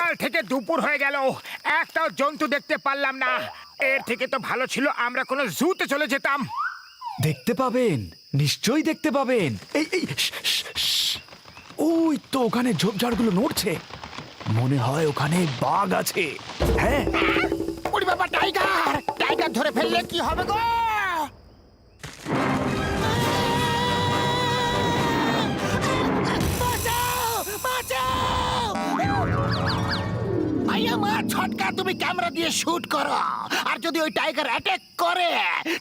সকাল থেকে দুপুর হয়ে গেল, একটাও জন্তু দেখতে পারলাম না। এর থেকে তো ভালো ছিল আমরা কোনো জুতে চলে যেতাম। দেখতে পাবেন, নিশ্চয়ই দেখতে পাবেন। এই এই ওই তো ওখানে ঝোপঝাড়গুলো নড়ছে, মনে হয় ওখানে বাঘ আছে। হ্যাঁ, ওরে বাবা, টাইগার! টাইগার ধরে ফেললে কি হবে গো? ছটকা, তুমি ক্যামেরা দিয়ে শুট করো, আর যদি ওই টাইগার অ্যাটাক করে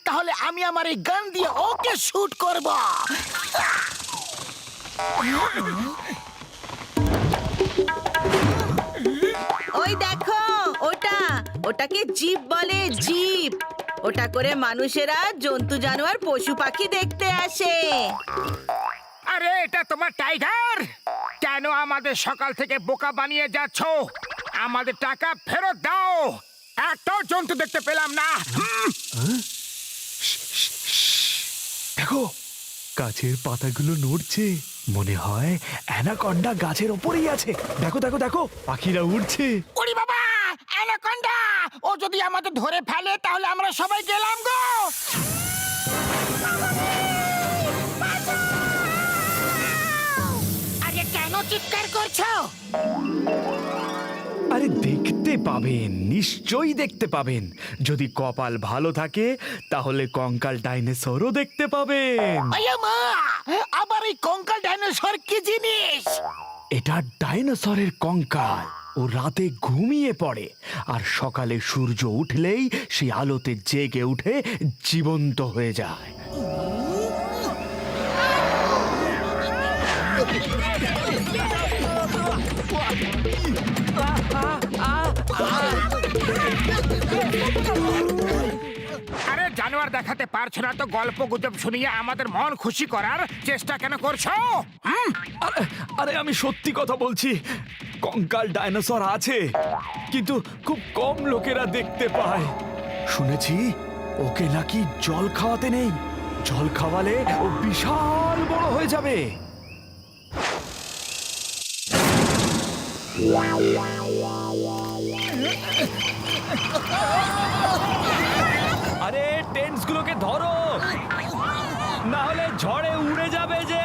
তাহলে আমি আমার এই গান দিয়ে ওকে শুট করব। ওই দেখো, ওটাকে জিপ বলে, জিপ। ওটা করে মানুষেরা জন্তু জানোয়ার পশু পাখি দেখতে আসে। আরে এটা তোমার টাইগার? কেন আমাদের সকাল থেকে বোকা বানিয়ে যাচ্ছ? আমাদের টাকা ফেরত দাও, একটাও জন্তু দেখতে পেলাম না। দেখো গাছের পাতাগুলো নড়ছে, মনে হয় অ্যানাকন্ডা গাছের ওপরেই আছে। দেখো দেখো দেখো, পাখিরা উড়ছে। ওরে বাবা, অ্যানাকন্ডা! ও যদি আমাদের ধরে ফেলে তাহলে আমরা সবাই গেলাম গো। আরে কেন চিৎকার করছো? আরে দেখতে পাবেন, নিশ্চয়ই দেখতে পাবেন। যদি কপাল ভালো থাকে তাহলে কঙ্কাল ডাইনোসরও দেখতে পাবেন। মা, আবার এই কঙ্কাল ডাইনোসর কি জিনিস? এটা ডাইনোসরের কঙ্কাল। ও রাতে ঘুমিয়ে পড়ে, আর সকালে সূর্য উঠলেই সেই আলোতে জেগে উঠে জীবন্ত হয়ে যায়। আরে জানোয়ার দেখাতে পারছো না তো গল্প গুজব শুনিয়ে আমাদের মন খুশি করার চেষ্টা কেন করছো? আরে আমি সত্যি কথা বলছি, কঙ্কাল ডাইনোসর আছে, কিন্তু খুব কম লোকেরা দেখতে পায়। শুনেছি ওকে নাকি জল খাওয়াতে নেই, জল খাওয়ালে ও বিশাল বড় হয়ে যাবে। আরে টেন্টসগুলোকে ধরো, না হলে ঝড়ে উড়ে যাবে যে।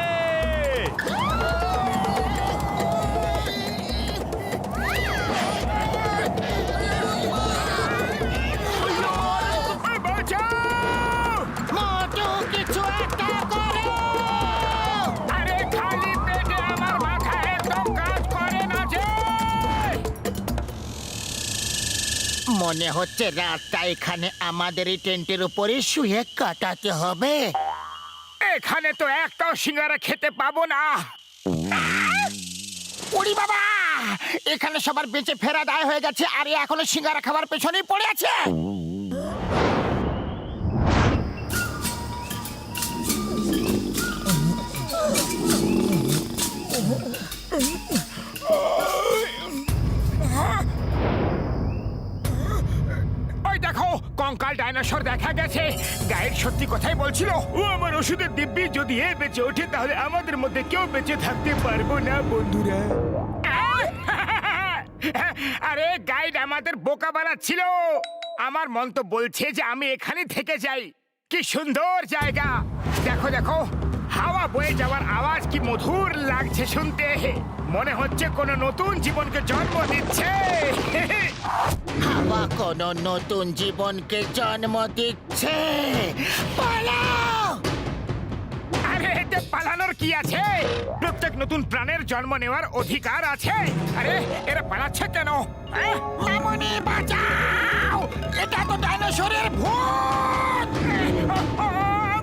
মনে হচ্ছে রাতটা এখানে আমাদের এই টেন্টের উপরে শুয়ে কাটাতে হবে। এখানে তো একটাও সিঙ্গারা খেতে পাবো না। ওরে বাবা, এখানে সবার বেঁচে ফেরা দায় হয়ে গেছে, আর এখনো সিঙ্গারা খাবার পেছনেই পড়ে আছে। ওই দেখো, কঙ্কাল ডাইনোসর দেখা গেছে। গাইড সত্যি কথাই বলছিল। ও আমার ওষুধের দিব্যি, যদি এ বেঁচে ওঠে তাহলে আমাদের মধ্যে কেউ বেঁচে থাকতে পারবো না বন্ধুরা। আরে গাইড আমাদের বোকা বানাচ্ছিল। আমার মন তো বলছে যে আমি এখানে থেকে যাই। কি সুন্দর জায়গা, দেখো দেখো, হাওয়া বয়ে যাওয়ার আওয়াজ কি মধুর লাগছে শুনতে। মনে হচ্ছে কোনো নতুন জীবনকে জন্ম দিচ্ছে। হাওয়া কোনো নতুন জীবনকে জন্ম দিচ্ছে। পালাও! আরে এতে পালানোর কি আছে? প্রত্যেক নতুন প্রাণের জন্ম নেওয়ার অধিকার আছে। আরে এরা পালাচ্ছে কেন? মামুনি বাঁচাও, এটা তো ডাইনোসরের ভূত।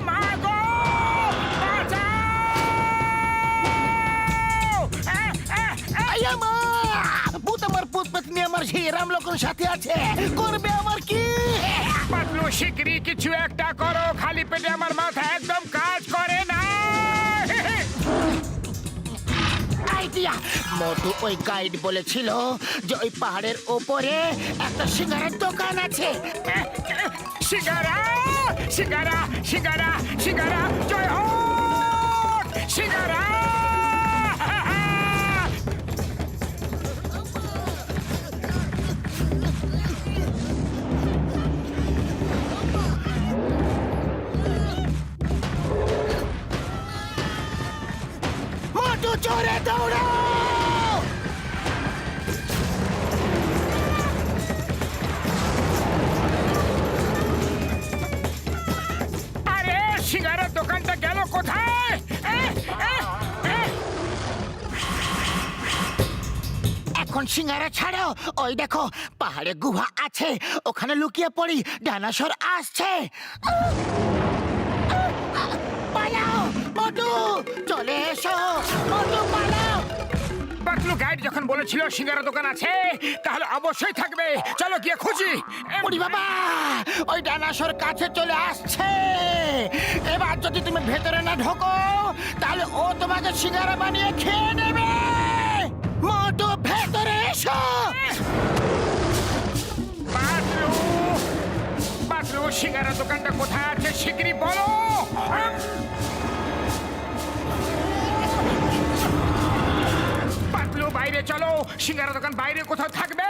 মা গো, ভূত আমার ভূত পেতনি আমার সেই রামলকন সাথে আছে, করবে আমার কি? পাতলু শিগগিরই কিছু একটা করো, খালি পেটে আমার মাথা একদম কাজ করে না। আইডিয়া! মোটু ওই গাইড বলেছিল যে ওই পাহাড়ের ওপরে একটা সিঙ্গারার দোকান আছে। সিঙ্গারা, সিঙ্গারা, সিঙ্গারা, সিঙ্গারা, জয় হোক সিঙ্গারা! মোটু জোরে দৌড়াও! আরে সিঙ্গারার দোকানটা গেল কোথায়? এখন সিঙ্গারা ছাড়ো, ওই দেখো পাহাড়ে গুহা আছে, ওখানে লুকিয়ে পড়ি, ডাইনোসর আসছে। পালাও মোটু, চলে এসো মোটু, পালাও! পাতলু গাইড যখন বলেছিল সিঙ্গারা দোকান আছে, তাহলে অবশ্যই থাকবে। চলো গিয়ে খুঁজি। ওরে বাবা, ওই ডাইনোসর কাছে চলে আসছে। এবার যদি তুমি ভেতরে না ঢোকো, তাহলে ও তোমাকে সিঙ্গারা বানিয়ে খেয়ে নেবে। মোটু ভেতরে এসো। পাতলু, পাতলু সিঙ্গারা দোকানটা কোথায় আছে শিগগিরই বলো। পাতলু বাইরে চলো, সিঙ্গারা দোকান বাইরে কোথাও থাকবে।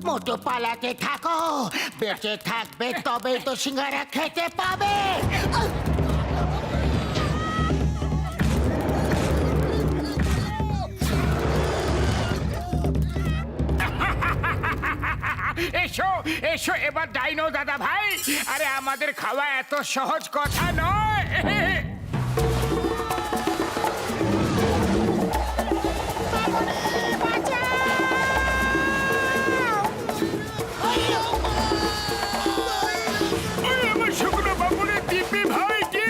মোটু পালাতে থাকো, বেঁচে থাকবে তবেই তো সিঙ্গারা খেতে পাবে। এসো এসো এবার ডাইনো দাদা ভাই, আরে আমাদের খাওয়া এত সহজ কথা নয়। আরে আমার শুকনো বাবুরে দিব্যি ভাই কি?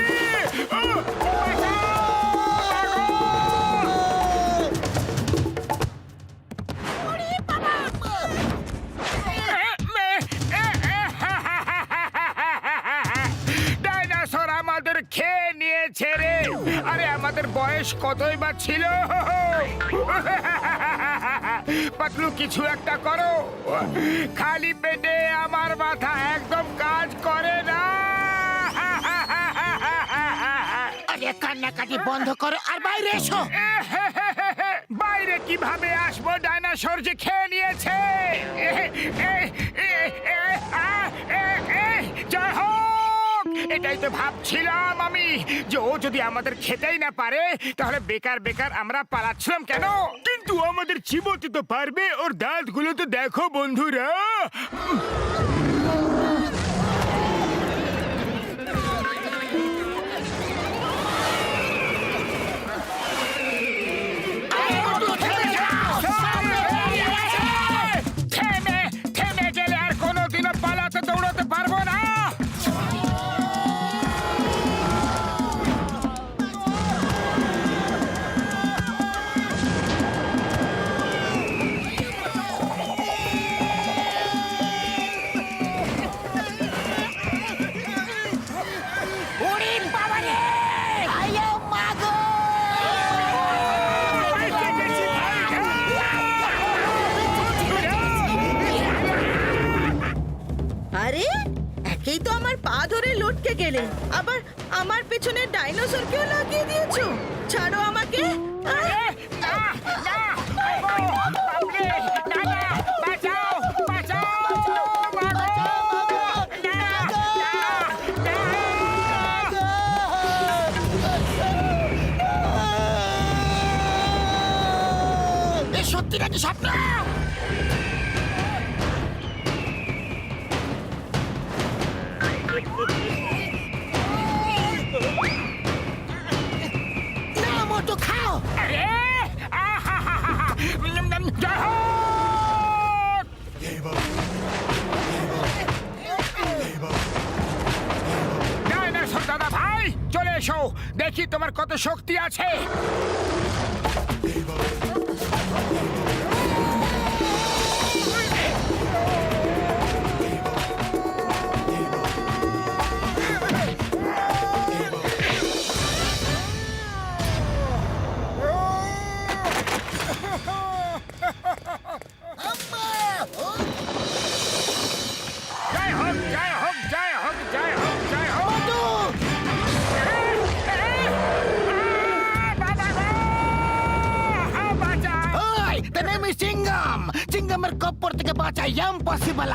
ডাইনোসর আমাদের খেয়ে নিয়েছে রে। আরে আমাদের বয়স কতই বা ছিল। পাতলু কিছু একটা করো, খালি পেটে আমার মাথা একদম কাজ করে না। আরে কান্নাকাটি বন্ধ করো আর বাইরে এসো। বাইরে কিভাবে আসবো? ডাইনোসর যে খেয়ে নিয়েছে। জয় হোক! এটাই তো ভাবছিলাম আমি, যে ও যদি আমাদের খেতেই না পারে, তাহলে বেকার বেকার আমরা পালাচ্ছিলাম কেন? কিন্তু আমাদের চিবোতে তো পারবে, ওর দাঁতগুলো তো দেখো বন্ধুরা। থেমে থেমে গেলে আর কোনোদিনও পালাতে দৌড়াতে পারবো না। ওরে বাবা রে! আয়ো মাগো! বেঁচে গেছি ভাই। আরে একেই তো আমার পা ধরে লটকে গেলে, আবার আমার পেছনে ডাইনোসরকেও লাগিয়ে দিয়েছো। ছাড়ো আমাকে। এ সত্যি নাকি স্বপ্ন? না মোটু খাও। ডাইনোসর দাদা ভাই চলে এসো, দেখি তোমার কত শক্তি আছে। জয় হোক জয় হোক জয় হোক জয় হোক জয় হোক। মোটু! ওই, the name is চিঙ্গাম। চিঙ্গামের কপ্পর থেকে বাঁচা ইম্পসিবল।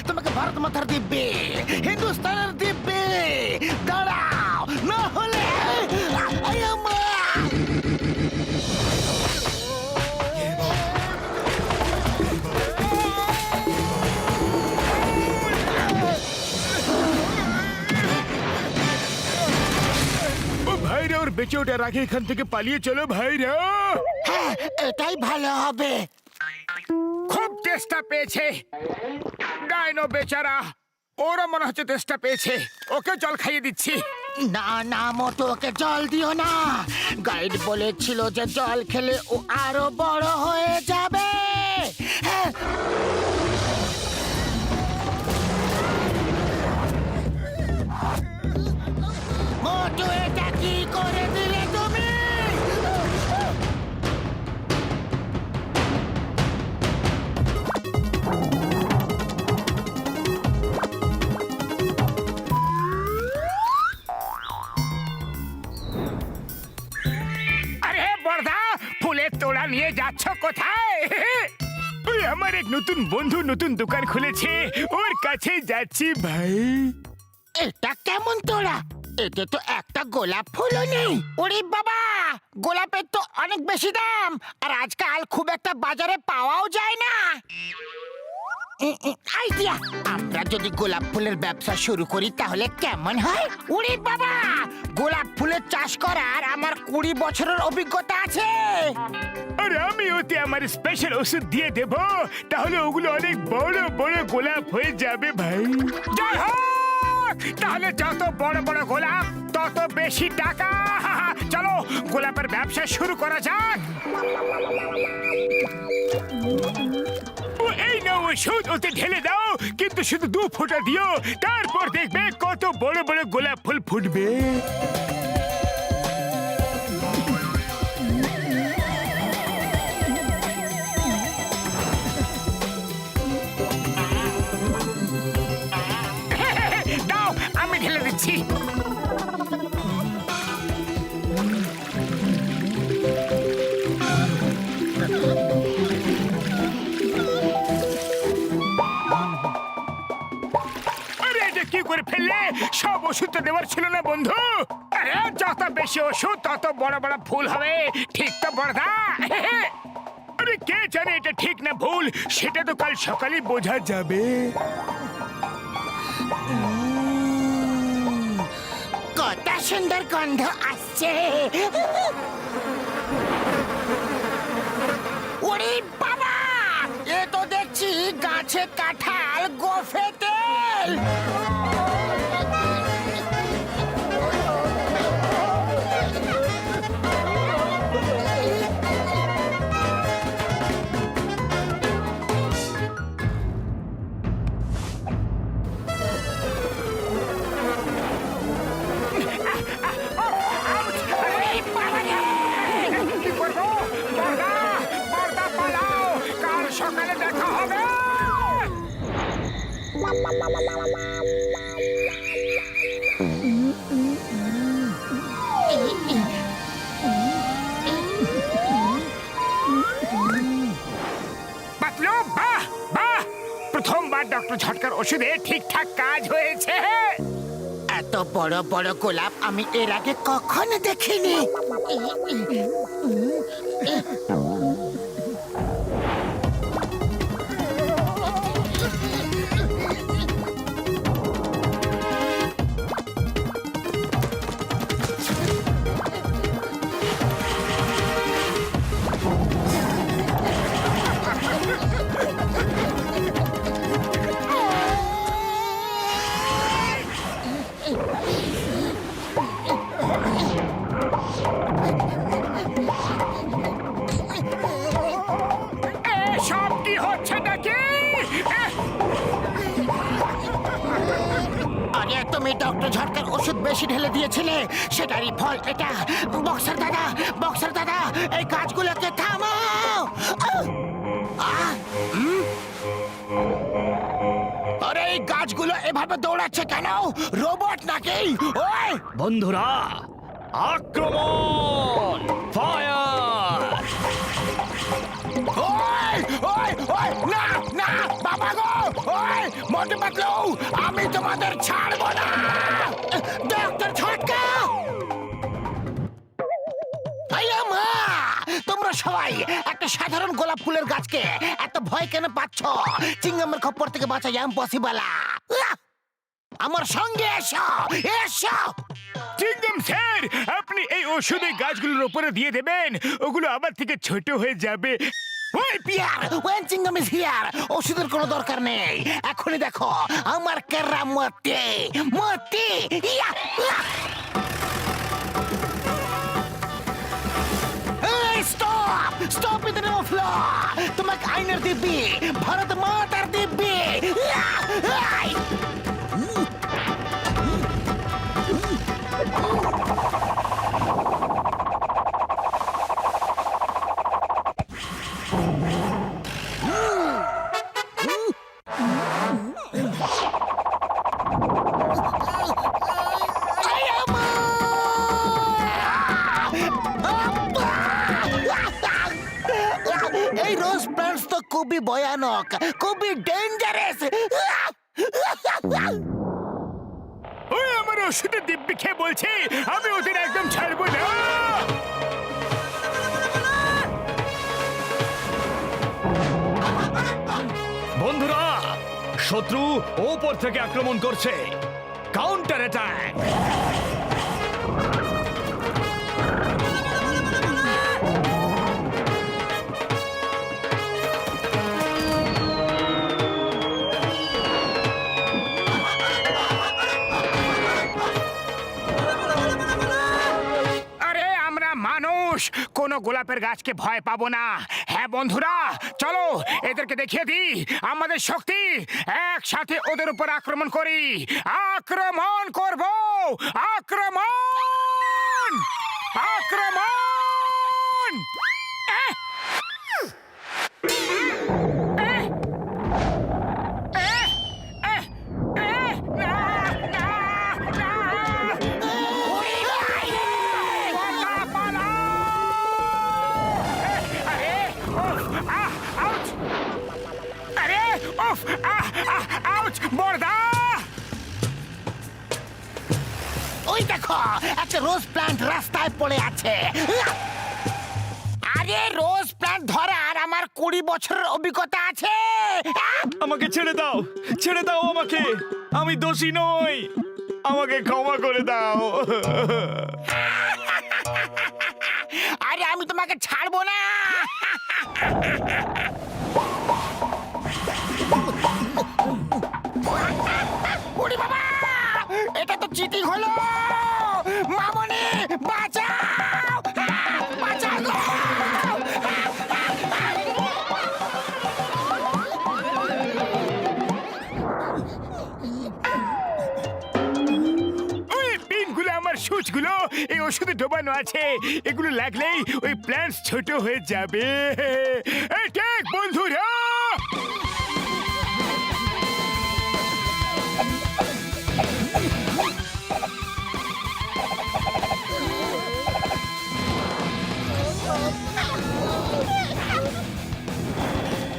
তোমাকে ভারত মাতার দিব্যে, হিন্দুস্তানের দিব্যে দাঁড়াও, না হলে ওর বেঁচে ওঠার আগে এখান থেকে পালিয়ে চলো ভাইরা। হ্যাঁ, এটাই ভালো হবে। খুব চেষ্টা পেয়েছে ডাইনো বেচারা, ওরা মনে হচ্ছে চেষ্টা পেয়েছে। ওকে জল খাইয়ে দিচ্ছি। না না মোটো, ওকে জল দিও না। গাইড বলেছিল যে জল খেলে ও আরো বড় হয়ে যাবে। হ্যাঁ। মোটো, এটা কি করে দিলে তুমি? আরে বড়দা, ফুলের তোড়া নিয়ে যাচ্ছ কোথায়? ওই আমার এক নতুন বন্ধু নতুন দোকান খুলেছে, ওর কাছে যাচ্ছি ভাই। এটা কেমন তোরা? এতে তো একটা গোলাপ ফুলও নেই। ওরে বাবা, গোলাপের তো অনেক বেশি দাম, আর আজকাল খুব একটা বাজারে পাওয়াও যায় না। আইডিয়া, আমরা যদি গোলাপ ফুলের ব্যবসা শুরু করি তাহলে কেমন হয়? ওরে বাবা, গোলাপ ফুলের চাষ করার আমার 20 বছরের অভিজ্ঞতা আছে। আর আমি ওতে আমার স্পেশাল ওষুধ দিয়ে দেব, তাহলে ওগুলো অনেক বড় বড় গোলাপ হয়ে যাবে ভাই। জয় হোক! তাহলে যত বড় বড় গোলাপ তত বেশি টাকা। চলো গোলাপের ব্যবসা শুরু করা যাক। ও, এই নাও ওষুধ, ওতে ঢেলে দাও, কিন্তু শুধু 2 ফোঁটা দিও, তারপর দেখবে কত বড় বড় গোলাপ ফুল ফুটবে। দাও, আমি ঢেলে দিচ্ছি। আরে এটা কি করে ফেললে? সব ওষুধটা দেওয়ার ছিল না বন্ধু। আরে যত বেশি ওষুধ তত বড় বড় ফুল হবে, ঠিক তো বড়দা? আরে কে জানে এটা ঠিক না ভুল, সেটা তো কাল সকালে বোঝা যাবে। কত সুন্দর গন্ধ আসছে। ওরে বাবা, এ তো দেখছি গাছে কাঁঠাল গোফে তেল। কি করবো? বড়দা, বড়দা পালাও, কাল সকালে দেখা হবে। পাতলু, বাহ বাহ, প্রথমবার ডক্টর ঝটকার ওষুধে ঠিকঠাক কাজ হয়েছে। এত বড় বড় গোলাপ আমি এর আগে কখনো দেখিনি। এসব কি হচ্ছে নাকি? আরে তুমি ডক্টর ঝটকার ওষুধ বেশি ঢেলে দিয়েছিলে, সেটারই ফল এটা। বক্সার দাদা, বক্সার দাদা, এই গাছগুলোকে থামাও। আরে এই গাছগুলো এভাবে দৌড়াচ্ছে কেন? রোবট নাকি? ওই বন্ধুরা, আক্রমণ! ফায়ার! ওই ওই ওই, না না বাবা গো, ওই মোটু পাতলু, আমি তোমাদের ছাড়বো না। ডক্টর ঝটকা! আইয়া মা, তোমরা সবাই একটা সাধারণ গোলাপ ফুলের গাছকে এত ভয় কেন পাচ্ছ? চিংগামের খপ্পর থেকে বাঁচা ইম্পসিবল। আমার সঙ্গে এসো, এসো। চিংগাম স্যার, আপনি এই ওষুধ এই গাছগুলোর উপরে দিয়ে দেবেন, ওগুলো আবার থেকে ছোট হয়ে যাবে। ওই পিয়ার, ওয়েন চিংগাম ইজ হিয়ার, ওষুধের কোনো দরকার নেই। এখনই দেখো আমার কেরামতি মতি। ইয়া! ইয়া! এই stop stop in the name of law. তোমাকে আইনের দিব্যি, ভারত মাতার দিব্যি। ইয়া! আই! এই রোজ প্ল্যান্টস তো খুবই ভয়ানক, খুবই ডেঞ্জারাস। ওই আমার ওষুধের দিব্যি খেয়ে বলছে আমি ওদের একদম ছাড়বো না। বন্ধুরা, শত্রু ওপর থেকে আক্রমণ করছে। Counter attack. আরে আমরা মানুষ, কোনো গোলাপের গাছকে ভয় পাবো না। হ্যাঁ বন্ধুরা, চলো এদেরকে দেখিয়ে দিই আমাদের শক্তি। একসাথে ওদের উপর আক্রমণ করি। আক্রমণ করব, আক্রমণ, আক্রমণ। এহ! এহ! এহ! এহ! এহ! না, না, না! পালা, পালা! আরে, উফ, আউচ! আরে, উফ, আউচ! বড়দা! ওই দেখো একটা রোজ প্ল্যান্ট রাস্তায় পড়ে আছে। আরে রোজ প্ল্যান্ট ধরার আমার 20 বছরের অভিজ্ঞতা আছে। আমাকে ছেড়ে দাও, ছেড়ে দাও আমাকে। আমি দোষী নই, আমাকে ক্ষমা করে দাও। আরে আমি তোমাকে ছাড়বো না। ওরে বাবা, এটা তো চিটিং হলো। মামনি বাঁচাও, বাঁচাও গো! ওই পিনগুলো, আমার সুচগুলো এই ওষুধে ডোবানো আছে। এগুলো লাগলেই ওই প্ল্যান্টস ছোট হয়ে যাবে। এই ঠিক বন্ধুরা,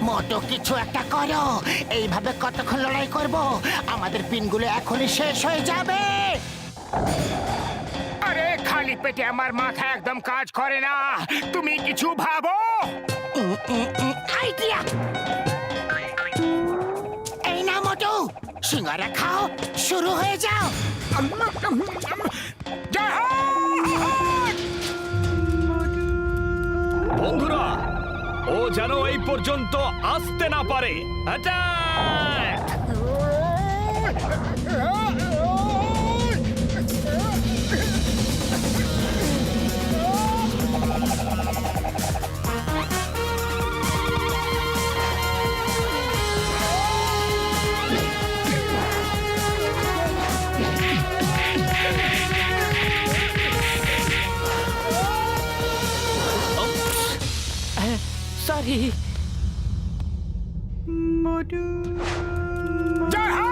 মোটো কিছু একটা করো। এইভাবে কতক্ষণ লড়াই করব? আমাদের পিনগুলো এখনই শেষ হয়ে যাবে। আরে খালি পেটে আমার মাথা একদম কাজ করে না। তুমি কিছু ভাবো। আইডিয়া! এই না মোটু, সিঙ্গারা খাও, শুরু হয়ে যাও। জয় হো! বন্ধুরা, ও যেন এই পর্যন্ত আসতে না পারে। অ্যাটাক! সরি। জয় হো!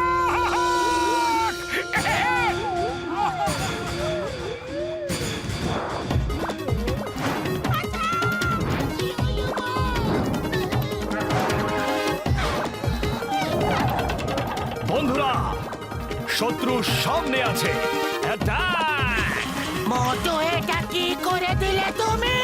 বন্ধুরা, শত্রু সামনে আছে। অ্যাটাক! মোটু, এটা কি করে দিলে তুমি?